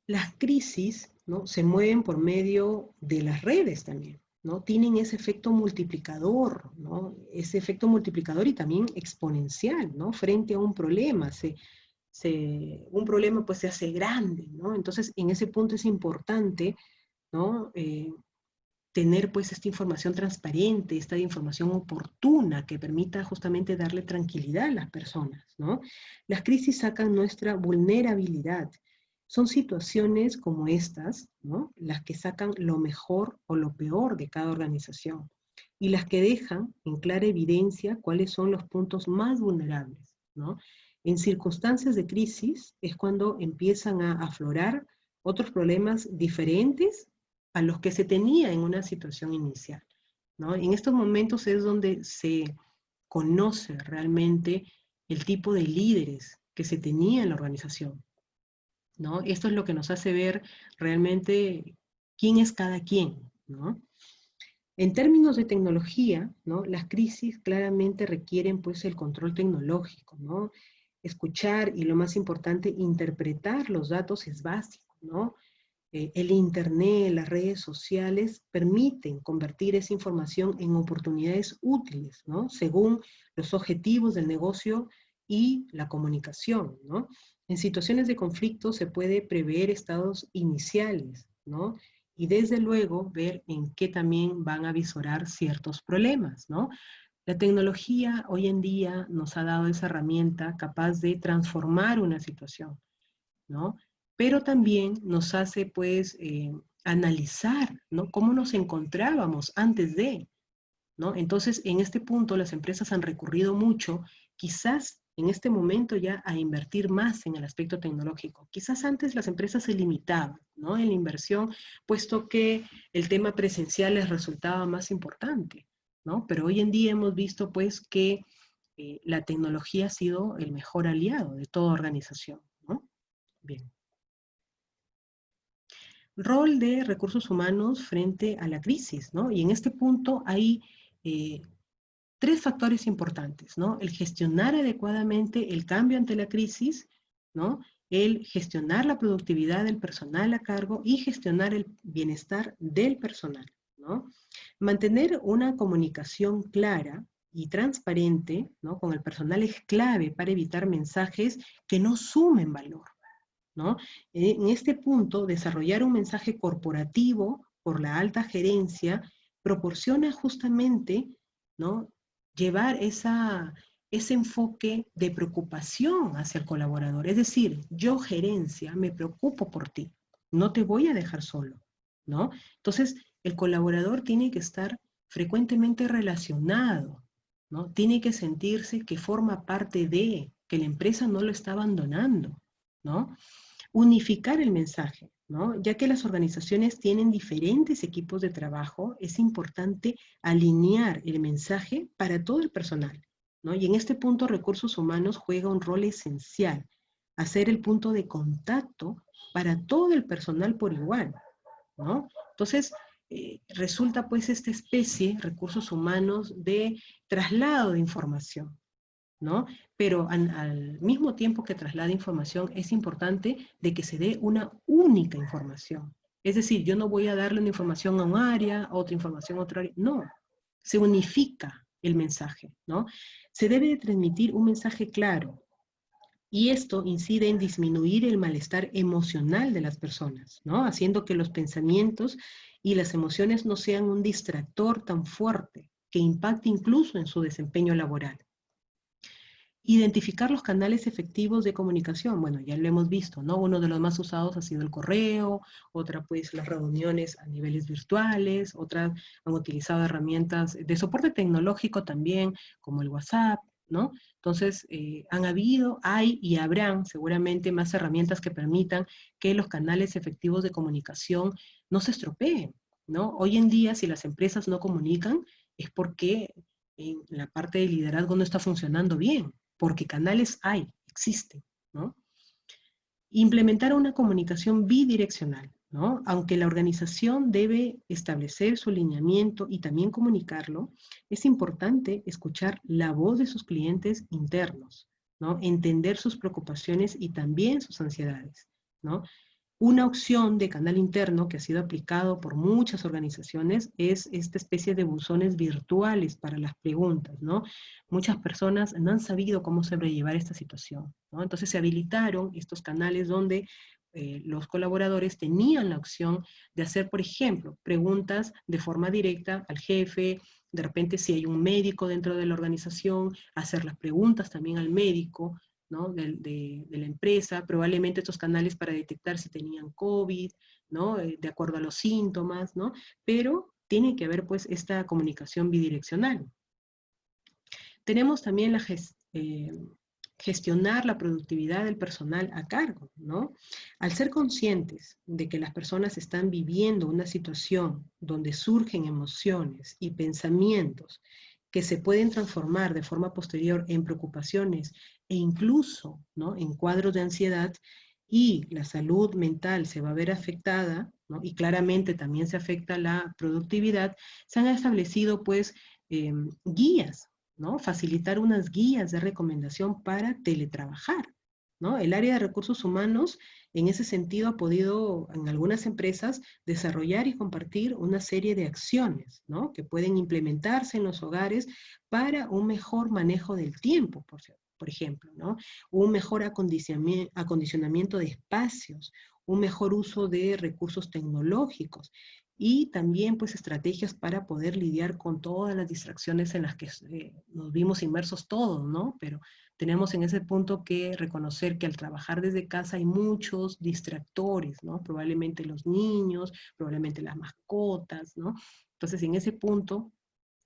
Las crisis ¿no? Se mueven por medio de las redes también, ¿no? Tienen ese efecto multiplicador, ¿no? Ese efecto multiplicador y también exponencial, ¿no? Frente a un problema, un problema pues se hace grande, ¿no? Entonces, en ese punto es importante, ¿no? Tener pues esta información transparente, esta información oportuna que permita justamente darle tranquilidad a las personas, ¿no? Las crisis sacan nuestra vulnerabilidad. Son situaciones como estas, ¿no? Las que sacan lo mejor o lo peor de cada organización y las que dejan en clara evidencia cuáles son los puntos más vulnerables, ¿no? En circunstancias de crisis es cuando empiezan a aflorar otros problemas diferentes a los que se tenía en una situación inicial, ¿no? En estos momentos es donde se conoce realmente el tipo de líderes que se tenía en la organización, ¿no? Esto es lo que nos hace ver realmente quién es cada quien, ¿no? En términos de tecnología, ¿no? Las crisis claramente requieren pues el control tecnológico, ¿no? Escuchar y lo más importante, interpretar los datos es básico, ¿no? El Internet, las redes sociales permiten convertir esa información en oportunidades útiles, ¿no? Según los objetivos del negocio y la comunicación, ¿no? En situaciones de conflicto se puede prever estados iniciales, ¿no? Y desde luego ver en qué también van a visorar ciertos problemas, ¿no? La tecnología hoy en día nos ha dado esa herramienta capaz de transformar una situación, ¿no? Pero también nos hace, pues, analizar, ¿no? Cómo nos encontrábamos antes de, ¿no? Entonces, en este punto, las empresas han recurrido mucho, quizás en este momento ya a invertir más en el aspecto tecnológico. Quizás antes las empresas se limitaban, ¿no? En la inversión, puesto que el tema presencial les resultaba más importante, ¿no? Pero hoy en día hemos visto, pues, que la tecnología ha sido el mejor aliado de toda organización, ¿no? Bien. Rol de recursos humanos frente a la crisis, ¿no? Y en este punto hay eh, tres factores importantes, ¿no? El gestionar adecuadamente el cambio ante la crisis, ¿no? El gestionar la productividad del personal a cargo y gestionar el bienestar del personal, ¿no? Mantener una comunicación clara y transparente, ¿no? Con el personal es clave para evitar mensajes que no sumen valor, ¿no? En este punto, desarrollar un mensaje corporativo por la alta gerencia proporciona justamente, ¿no? Llevar ese enfoque de preocupación hacia el colaborador. Es decir, yo gerencia me preocupo por ti, no te voy a dejar solo, ¿no? Entonces, el colaborador tiene que estar frecuentemente relacionado, ¿no? Tiene que sentirse que forma parte de, que la empresa no lo está abandonando, ¿no? Unificar el mensaje, ¿no? Ya que las organizaciones tienen diferentes equipos de trabajo, es importante alinear el mensaje para todo el personal, ¿no? Y en este punto recursos humanos juega un rol esencial, hacer el punto de contacto para todo el personal por igual, ¿no? Entonces, resulta pues esta especie, recursos humanos, de traslado de información, ¿no? Pero al mismo tiempo que traslada información, es importante de que se dé una única información. Es decir, yo no voy a darle una información a un área, otra información a otra área. No, se unifica el mensaje, ¿no? Se debe de transmitir un mensaje claro, y esto incide en disminuir el malestar emocional de las personas, ¿no? Haciendo que los pensamientos y las emociones no sean un distractor tan fuerte que impacte incluso en su desempeño laboral. Identificar los canales efectivos de comunicación, bueno, ya lo hemos visto, ¿no? Uno de los más usados ha sido el correo, otra pues las reuniones a niveles virtuales, otras han utilizado herramientas de soporte tecnológico también, como el WhatsApp, ¿no? Entonces, han habido, hay y habrán seguramente más herramientas que permitan que los canales efectivos de comunicación no se estropeen, ¿no? Hoy en día, si las empresas no comunican, es porque en la parte de liderazgo no está funcionando bien, porque canales hay, existen, ¿no? Implementar una comunicación bidireccional, ¿no? Aunque la organización debe establecer su lineamiento y también comunicarlo, es importante escuchar la voz de sus clientes internos, ¿no? Entender sus preocupaciones y también sus ansiedades, ¿no? Una opción de canal interno que ha sido aplicado por muchas organizaciones es esta especie de buzones virtuales para las preguntas, ¿no? Muchas personas no han sabido cómo sobrellevar esta situación, ¿no? Entonces se habilitaron estos canales donde los colaboradores tenían la opción de hacer, por ejemplo, preguntas de forma directa al jefe, de repente si hay un médico dentro de la organización, hacer las preguntas también al médico, ¿no? de la empresa, probablemente estos canales para detectar si tenían COVID, ¿no? De acuerdo a los síntomas, ¿no? Pero tiene que haber pues esta comunicación bidireccional. Tenemos también gestionar la productividad del personal a cargo, ¿no? Al ser conscientes de que las personas están viviendo una situación donde surgen emociones y pensamientos que se pueden transformar de forma posterior en preocupaciones e incluso, ¿no?, en cuadros de ansiedad, y la salud mental se va a ver afectada, ¿no?, y claramente también se afecta la productividad, se han establecido pues guías, ¿no? Facilitar unas guías de recomendación para teletrabajar, ¿no? El área de recursos humanos, en ese sentido, ha podido, en algunas empresas, desarrollar y compartir una serie de acciones, ¿no?, que pueden implementarse en los hogares para un mejor manejo del tiempo, por ejemplo, ¿no? Un mejor acondicionamiento de espacios, un mejor uso de recursos tecnológicos, y también pues estrategias para poder lidiar con todas las distracciones en las que nos vimos inmersos todos, ¿no? Pero tenemos en ese punto que reconocer que al trabajar desde casa hay muchos distractores, ¿no? Probablemente los niños, probablemente las mascotas, ¿no? Entonces en ese punto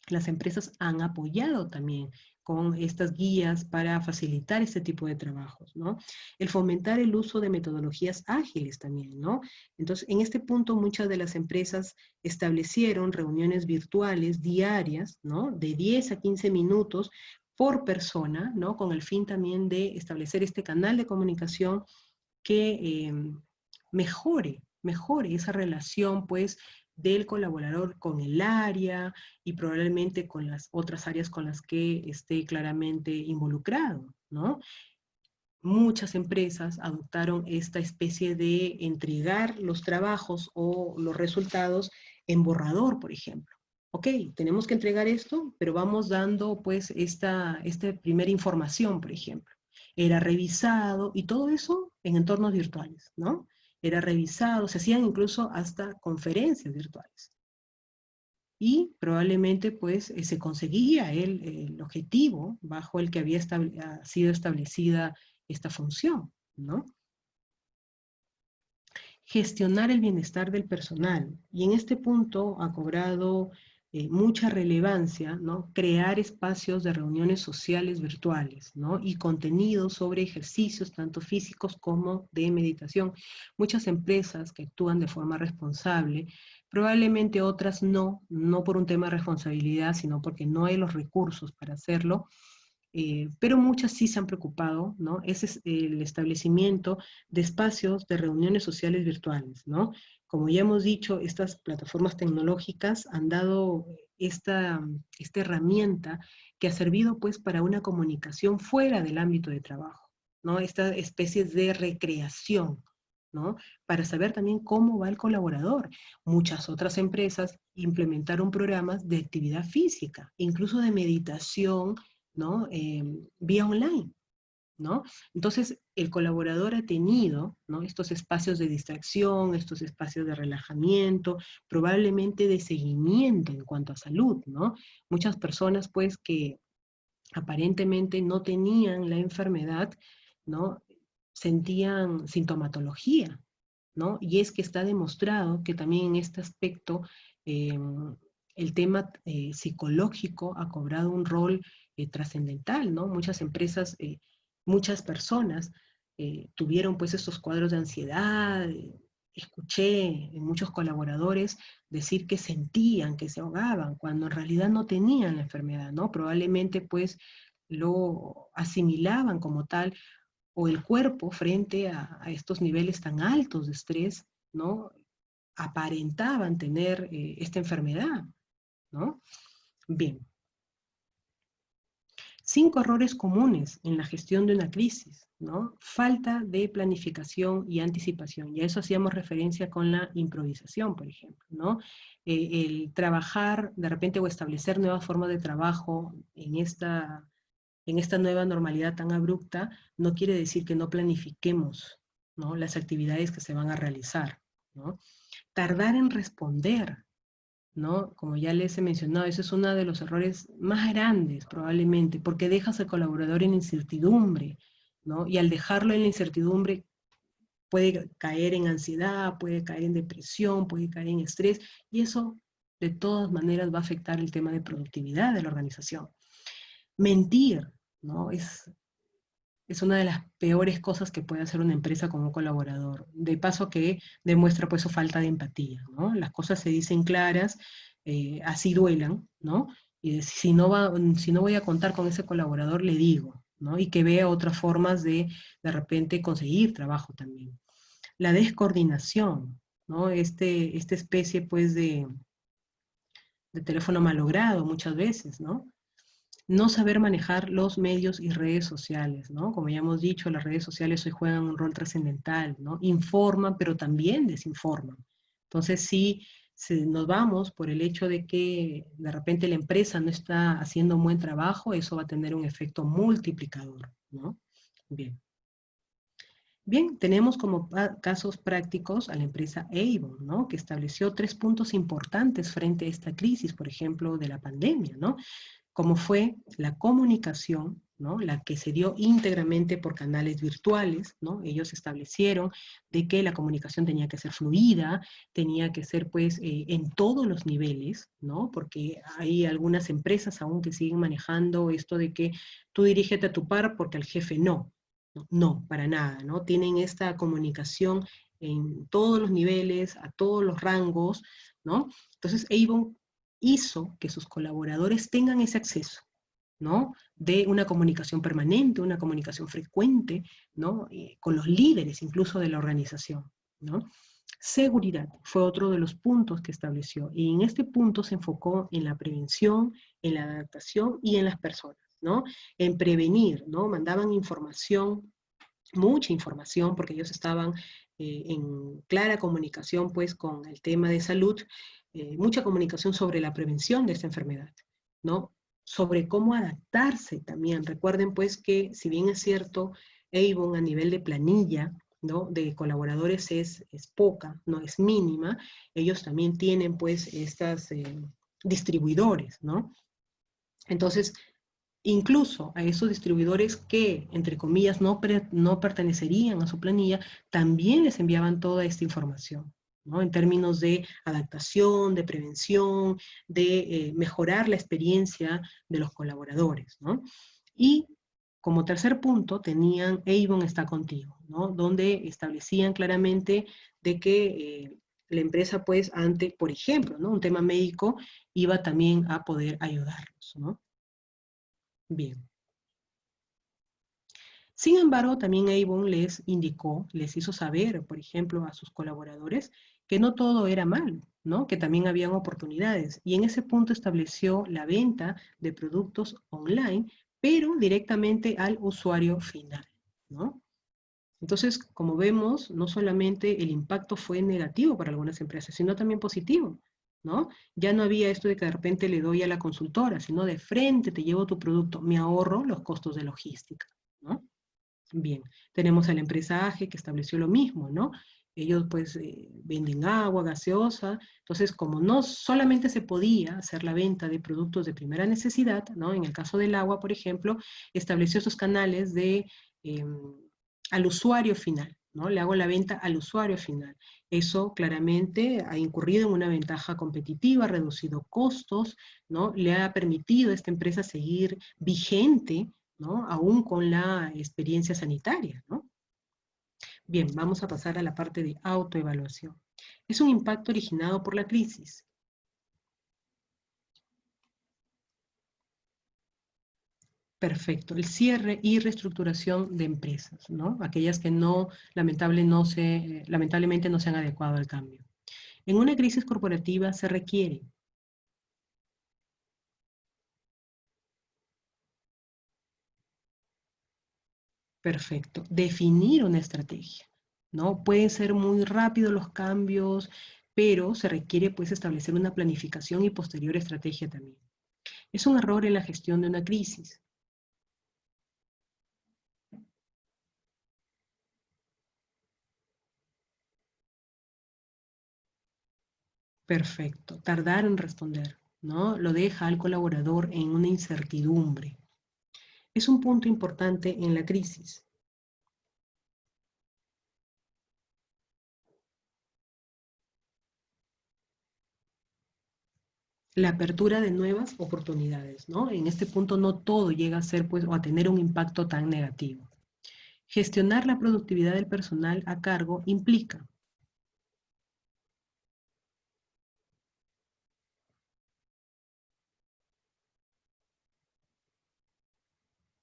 las empresas han apoyado también con estas guías para facilitar este tipo de trabajos, ¿no? El fomentar el uso de metodologías ágiles también, ¿no? Entonces, en este punto muchas de las empresas establecieron reuniones virtuales diarias, ¿no?, de 10 a 15 minutos por persona, ¿no?, con el fin también de establecer este canal de comunicación que mejore esa relación, pues, del colaborador con el área y probablemente con las otras áreas con las que esté claramente involucrado, ¿no? Muchas empresas adoptaron esta especie de entregar los trabajos o los resultados en borrador, por ejemplo. Ok, tenemos que entregar esto, pero vamos dando pues esta primera información, por ejemplo. Era revisado y todo eso en entornos virtuales, ¿no? Era revisado, se hacían incluso hasta conferencias virtuales. Y probablemente pues se conseguía el objetivo bajo el que había sido establecida esta función, ¿no? Gestionar el bienestar del personal. Y en este punto ha cobrado mucha relevancia, ¿no?, crear espacios de reuniones sociales virtuales, ¿no?, y contenidos sobre ejercicios tanto físicos como de meditación. Muchas empresas que actúan de forma responsable, probablemente otras no por un tema de responsabilidad, sino porque no hay los recursos para hacerlo, pero muchas sí se han preocupado, ¿no? Ese es el establecimiento de espacios de reuniones sociales virtuales, ¿no? Como ya hemos dicho, estas plataformas tecnológicas han dado esta herramienta que ha servido pues para una comunicación fuera del ámbito de trabajo, ¿no? Estas especies de recreación, ¿no? Para saber también cómo va el colaborador. Muchas otras empresas implementaron programas de actividad física, incluso de meditación, ¿no? Vía online, ¿no? Entonces, el colaborador ha tenido, ¿no?, estos espacios de distracción, estos espacios de relajamiento, probablemente de seguimiento en cuanto a salud, ¿no? Muchas personas, pues, que aparentemente no tenían la enfermedad, ¿no?, sentían sintomatología, ¿no? Y es que está demostrado que también en este aspecto el tema psicológico ha cobrado un rol trascendental, ¿no? Muchas empresas, muchas personas tuvieron pues estos cuadros de ansiedad. Escuché en muchos colaboradores decir que sentían que se ahogaban cuando en realidad no tenían la enfermedad, ¿no? Probablemente pues lo asimilaban como tal, o el cuerpo frente a estos niveles tan altos de estrés, ¿no?, aparentaban tener esta enfermedad, ¿no? Bien. 5 errores comunes en la gestión de una crisis, ¿no? Falta de planificación y anticipación. Y a eso hacíamos referencia con la improvisación, por ejemplo, ¿no? El trabajar de repente o establecer nuevas formas de trabajo en esta nueva normalidad tan abrupta no quiere decir que no planifiquemos, ¿no?, las actividades que se van a realizar, ¿no? Tardar en responder, ¿no? Como ya les he mencionado, ese es uno de los errores más grandes probablemente, porque dejas al colaborador en incertidumbre, ¿no? Y al dejarlo en la incertidumbre puede caer en ansiedad, puede caer en depresión, puede caer en estrés, y eso de todas maneras va a afectar el tema de productividad de la organización. Mentir, ¿no? Es una de las peores cosas que puede hacer una empresa con un colaborador. De paso que demuestra pues su falta de empatía, ¿no? Las cosas se dicen claras, así duelan, ¿no? Y si no voy a contar con ese colaborador, le digo, ¿no? Y que vea otras formas de repente conseguir trabajo también. La descoordinación, ¿no? Esta especie pues de teléfono malogrado muchas veces, ¿no? No saber manejar los medios y redes sociales, ¿no? Como ya hemos dicho, las redes sociales hoy juegan un rol trascendental, ¿no? Informan, pero también desinforman. Entonces, si nos vamos por el hecho de que de repente la empresa no está haciendo un buen trabajo, eso va a tener un efecto multiplicador, ¿no? Bien. Bien, tenemos como casos prácticos a la empresa Avon, ¿no? Que estableció 3 puntos importantes frente a esta crisis, por ejemplo, de la pandemia, ¿no? Como fue la comunicación, ¿no? La que se dio íntegramente por canales virtuales, ¿no? Ellos establecieron de que la comunicación tenía que ser fluida, tenía que ser pues en todos los niveles, ¿no? Porque hay algunas empresas aún que siguen manejando esto de que tú dirígete a tu par porque al jefe no. No, para nada, ¿no? Tienen esta comunicación en todos los niveles, a todos los rangos, ¿no? Entonces Avon hizo que sus colaboradores tengan ese acceso, ¿no? De una comunicación permanente, una comunicación frecuente, ¿no? Con los líderes incluso de la organización, ¿no? Seguridad fue otro de los puntos que estableció, y en este punto se enfocó en la prevención, en la adaptación y en las personas, ¿no? En prevenir, ¿no? Mandaban información, mucha información, porque ellos estaban en clara comunicación pues con el tema de salud, mucha comunicación sobre la prevención de esta enfermedad, ¿no? Sobre cómo adaptarse también. Recuerden pues que si bien es cierto, Avon a nivel de planilla, ¿no?, de colaboradores es poca, no es mínima, ellos también tienen pues estas distribuidores, ¿no? Entonces, incluso a esos distribuidores que, entre comillas, no pertenecerían a su planilla, también les enviaban toda esta información, ¿no? En términos de adaptación, de prevención, de mejorar la experiencia de los colaboradores, ¿no? Y como tercer punto tenían Avon está contigo, ¿no? Donde establecían claramente de que la empresa, pues, ante, por ejemplo, ¿no?, un tema médico, iba también a poder ayudarlos, ¿no? Bien. Sin embargo, también Avon les indicó, les hizo saber, por ejemplo, a sus colaboradores, que no todo era malo, ¿no? Que también habían oportunidades. Y en ese punto estableció la venta de productos online, pero directamente al usuario final, ¿no? Entonces, como vemos, no solamente el impacto fue negativo para algunas empresas, sino también positivo, ¿no? Ya no había esto de que de repente le doy a la consultora, sino de frente te llevo tu producto, me ahorro los costos de logística, ¿no? Bien, tenemos a la empresa AGE que estableció lo mismo, ¿no? Ellos pues venden agua, gaseosa, entonces como no solamente se podía hacer la venta de productos de primera necesidad, ¿no? En el caso del agua, por ejemplo, estableció esos canales al usuario final, ¿no? Le hago la venta al usuario final. Eso claramente ha incurrido en una ventaja competitiva, ha reducido costos, ¿no? Le ha permitido a esta empresa seguir vigente, ¿no?, aún con la experiencia sanitaria, ¿no? Bien, vamos a pasar a la parte de autoevaluación. Es un impacto originado por la crisis. Perfecto, el cierre y reestructuración de empresas, ¿no? Aquellas que lamentablemente no se han adecuado al cambio. En una crisis corporativa se requiere Perfecto. Definir una estrategia, ¿no? Pueden ser muy rápidos los cambios, pero se requiere pues establecer una planificación y posterior estrategia también. Es un error en la gestión de una crisis. Perfecto. Tardar en responder, ¿no? Lo deja al colaborador en una incertidumbre. Es un punto importante en la crisis. La apertura de nuevas oportunidades, ¿no? En este punto no todo llega a ser, pues, o a tener un impacto tan negativo. Gestionar la productividad del personal a cargo implica,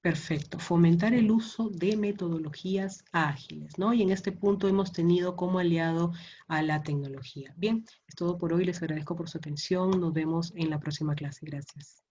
perfecto, fomentar el uso de metodologías ágiles, ¿no? Y en este punto hemos tenido como aliado a la tecnología. Bien, es todo por hoy, les agradezco por su atención, nos vemos en la próxima clase, gracias.